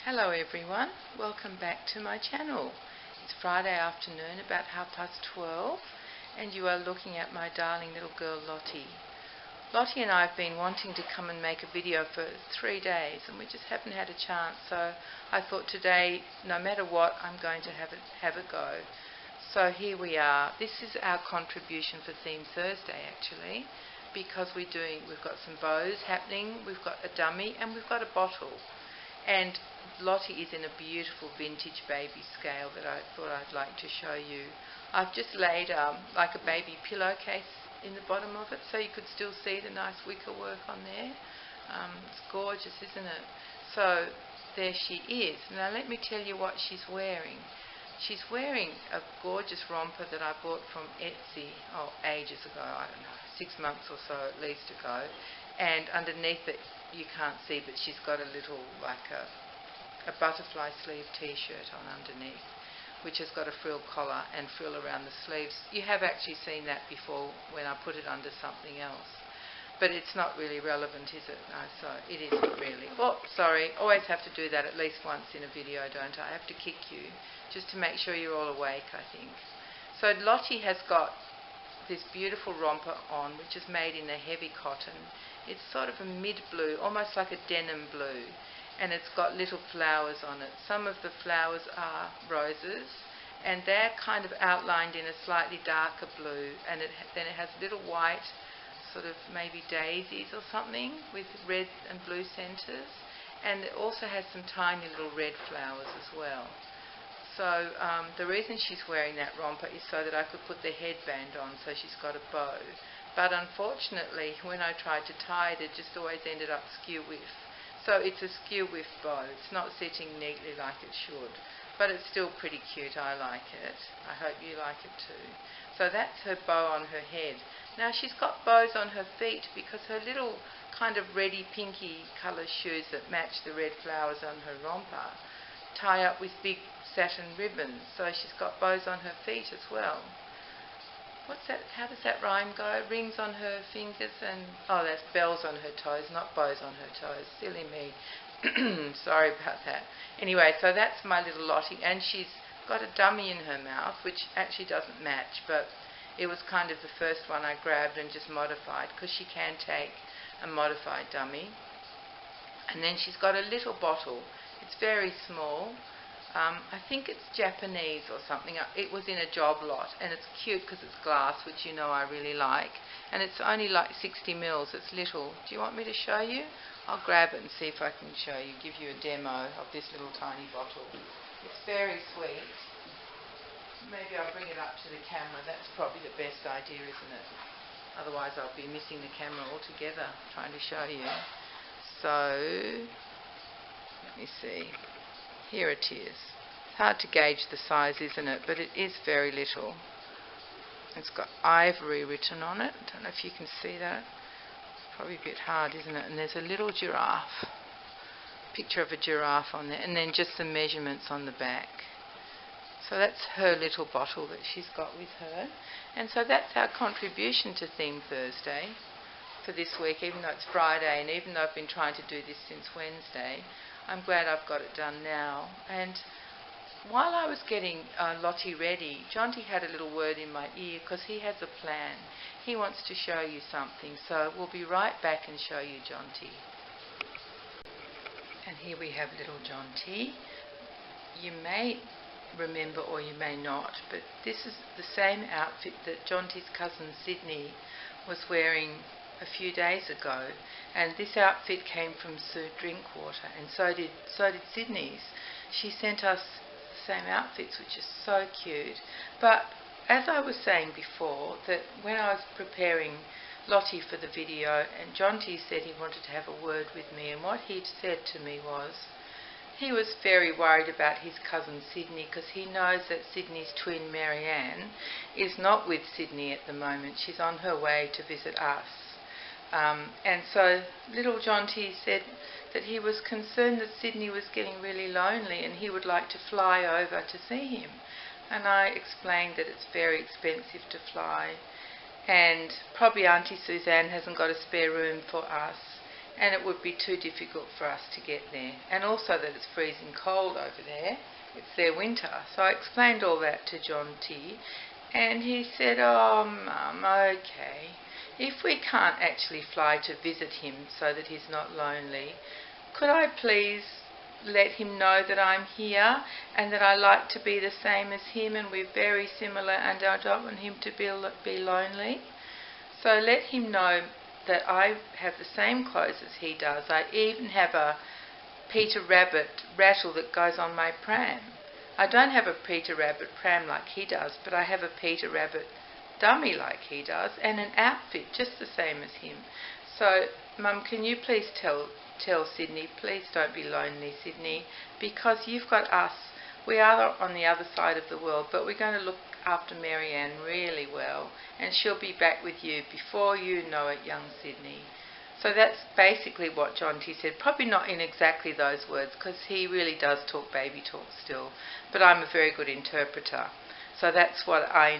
Hello everyone, welcome back to my channel. It's Friday afternoon, about 12:30, and you are looking at my darling little girl Lottie. Lottie and I have been wanting to come and make a video for 3 days, and we just haven't had a chance, so I thought today, no matter what, I'm going to have a go. So here we are. This is our contribution for Theme Thursday actually, because we've got some bows happening, we've got a dummy, and we've got a bottle. And Lottie is in a beautiful vintage baby scale that I thought I'd like to show you. I've just laid like a baby pillowcase in the bottom of it, so you could still see the nice wicker work on there. It's gorgeous, isn't it? So there she is. Now let me tell you what she's wearing. She's wearing a gorgeous romper that I bought from Etsy, ages ago, I don't know, 6 months or so at least ago. And underneath it, you can't see, but she's got a little, like a butterfly sleeve t-shirt on underneath, which has got a frill collar and frill around the sleeves. You have actually seen that before when I put it under something else. But it's not really relevant, is it? No, so it isn't really. Oh, sorry, always have to do that at least once in a video, don't I? I have to kick you, just to make sure you're all awake, I think. So Lottie has got this beautiful romper on, which is made in a heavy cotton. It's sort of a mid-blue, almost like a denim blue, and it's got little flowers on it. Some of the flowers are roses, and they're kind of outlined in a slightly darker blue, and then it has little white, sort of maybe daisies or something, with red and blue centres, and it also has some tiny little red flowers as well. So the reason she's wearing that romper is so that I could put the headband on, so she's got a bow. But unfortunately, when I tried to tie it, it just always ended up skew-whiff. So it's a skew-whiff bow. It's not sitting neatly like it should. But it's still pretty cute. I like it. I hope you like it too. So that's her bow on her head. Now she's got bows on her feet because her little kind of reddy pinky colour shoes that match the red flowers on her romper tie up with big satin ribbons. So she's got bows on her feet as well. What's that? How does that rhyme go? Rings on her fingers and... oh, that's bells on her toes, not bows on her toes. Silly me. Sorry about that. Anyway, so that's my little Lottie, and she's got a dummy in her mouth, which actually doesn't match, but it was kind of the first one I grabbed and just modified, because she can take a modified dummy. And then she's got a little bottle. It's very small. I think it's Japanese or something. It was in a job lot, and it's cute because it's glass, which you know I really like. And it's only like 60 mils. It's little. Do you want me to show you? I'll grab it and see if I can show you, give you a demo of this little tiny bottle. It's very sweet. Maybe I'll bring it up to the camera. That's probably the best idea, isn't it? Otherwise I'll be missing the camera altogether trying to show you. So, let me see. Here it is. It's hard to gauge the size, isn't it? But it is very little. It's got ivory written on it. I don't know if you can see that. Probably a bit hard, isn't it? And there's a little giraffe. Picture of a giraffe on there. And then just the measurements on the back. So that's her little bottle that she's got with her. And so that's our contribution to Theme Thursday for this week, even though it's Friday, and even though I've been trying to do this since Wednesday. I'm glad I've got it done now. And while I was getting Lottie ready, Jonty had a little word in my ear because he has a plan. He wants to show you something, so we'll be right back and show you Jonty. And here we have little Jonty. You may remember or you may not, but this is the same outfit that Jonty's cousin Sidney was wearing a few days ago, and this outfit came from Sue Drinkwater, and so did Sidney's. She sent us the same outfits, which is so cute. But as I was saying before, that when I was preparing Lottie for the video, and Jonty said he wanted to have a word with me, and what he'd said to me was he was very worried about his cousin Sidney, because he knows that Sidney's twin Marianne is not with Sidney at the moment. She's on her way to visit us. And so little Jonty said that he was concerned that Sidney was getting really lonely and he would like to fly over to see him. And I explained that it's very expensive to fly, and probably Auntie Suzanne hasn't got a spare room for us and it would be too difficult for us to get there. And also that it's freezing cold over there. It's their winter. So I explained all that to Jonty, and he said, "Oh, Mum, okay. If we can't actually fly to visit him so that he's not lonely, could I please let him know that I'm here and that I like to be the same as him and we're very similar and I don't want him to be lonely? So let him know that I have the same clothes as he does. I even have a Peter Rabbit rattle that goes on my pram. I don't have a Peter Rabbit pram like he does, but I have a Peter Rabbit dummy like he does and an outfit just the same as him. So, Mum, can you please tell Sidney, please don't be lonely, Sidney, because you've got us. We are on the other side of the world, but we're going to look after Marianne really well, and she'll be back with you before you know it, young Sidney." So that's basically what Jonty said. Probably not in exactly those words, because he really does talk baby talk still, but I'm a very good interpreter. So that's what I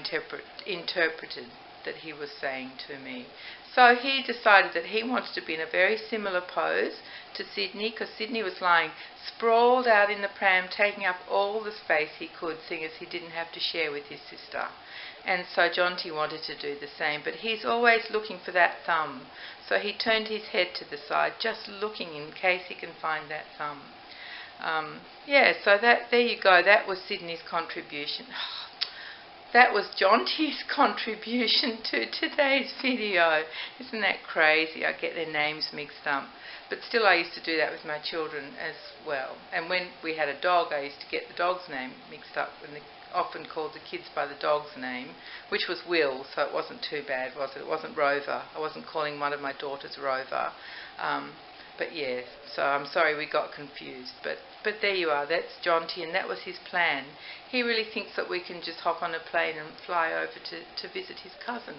interpreted that he was saying to me. So he decided that he wanted to be in a very similar pose to Sidney, because Sidney was lying sprawled out in the pram, taking up all the space he could, seeing as he didn't have to share with his sister. And so Jonty wanted to do the same, but he's always looking for that thumb. So he turned his head to the side, just looking in case he can find that thumb. So there you go. That was Sidney's contribution. That was Jonty's contribution to today's video. Isn't that crazy? I get their names mixed up. But still, I used to do that with my children as well. And when we had a dog, I used to get the dog's name mixed up, and often called the kids by the dog's name, which was Will, so it wasn't too bad, was it? It wasn't Rover. I wasn't calling one of my daughters Rover. But yeah, so I'm sorry we got confused. But there you are, that's Jonty, and that was his plan. He really thinks that we can just hop on a plane and fly over to visit his cousin.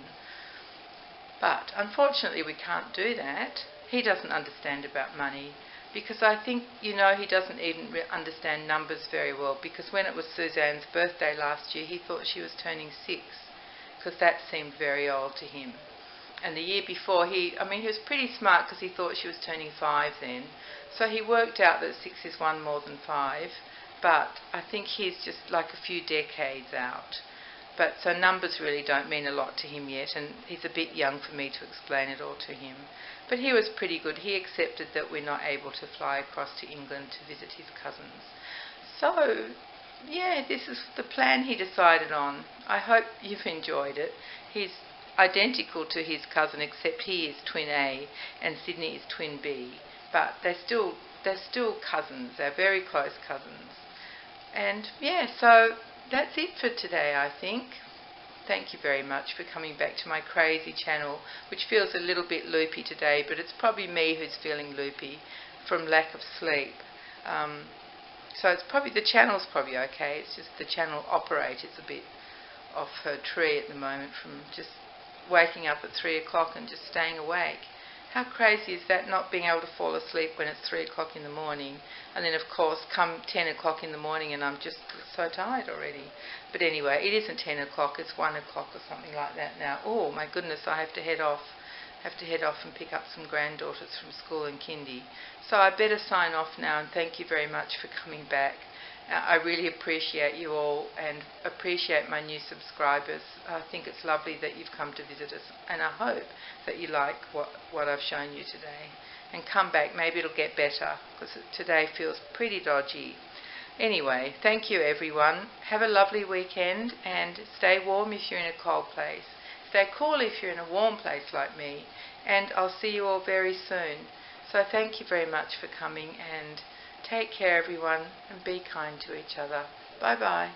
But unfortunately we can't do that. He doesn't understand about money, because I think, he doesn't even understand numbers very well, because when it was Suzanne's birthday last year, he thought she was turning 6, because that seemed very old to him. And the year before, he was pretty smart, because he thought she was turning 5 then. So he worked out that 6 is 1 more than 5, but I think he's just like a few decades out. But so numbers really don't mean a lot to him yet, and he's a bit young for me to explain it all to him. But he was pretty good. He accepted that we're not able to fly across to England to visit his cousins. So, yeah, this is the plan he decided on. I hope you've enjoyed it. He's identical to his cousin, except he is twin A and Sidney is twin B. But they're still cousins. They're very close cousins. And yeah, so that's it for today, I think. Thank you very much for coming back to my crazy channel, which feels a little bit loopy today, but it's probably me who's feeling loopy from lack of sleep. So it's probably, the channel's probably okay. It's just the channel operator's a bit off her tree at the moment from just waking up at 3 o'clock and just staying awake. How crazy is that, not being able to fall asleep when it's 3 o'clock in the morning, and then of course come 10 o'clock in the morning and I'm just so tired already. But anyway, it isn't 10 o'clock, it's 1 o'clock or something like that now. Oh my goodness, I have to head off and pick up some granddaughters from school and kindy. So I better sign off now, and thank you very much for coming back. I really appreciate you all and appreciate my new subscribers. I think it's lovely that you've come to visit us, and I hope that you like what I've shown you today. And come back, maybe it'll get better, because today feels pretty dodgy. Anyway, thank you everyone. Have a lovely weekend, and stay warm if you're in a cold place. Stay cool if you're in a warm place like me, and I'll see you all very soon. So thank you very much for coming, and take care everyone, and be kind to each other. Bye bye.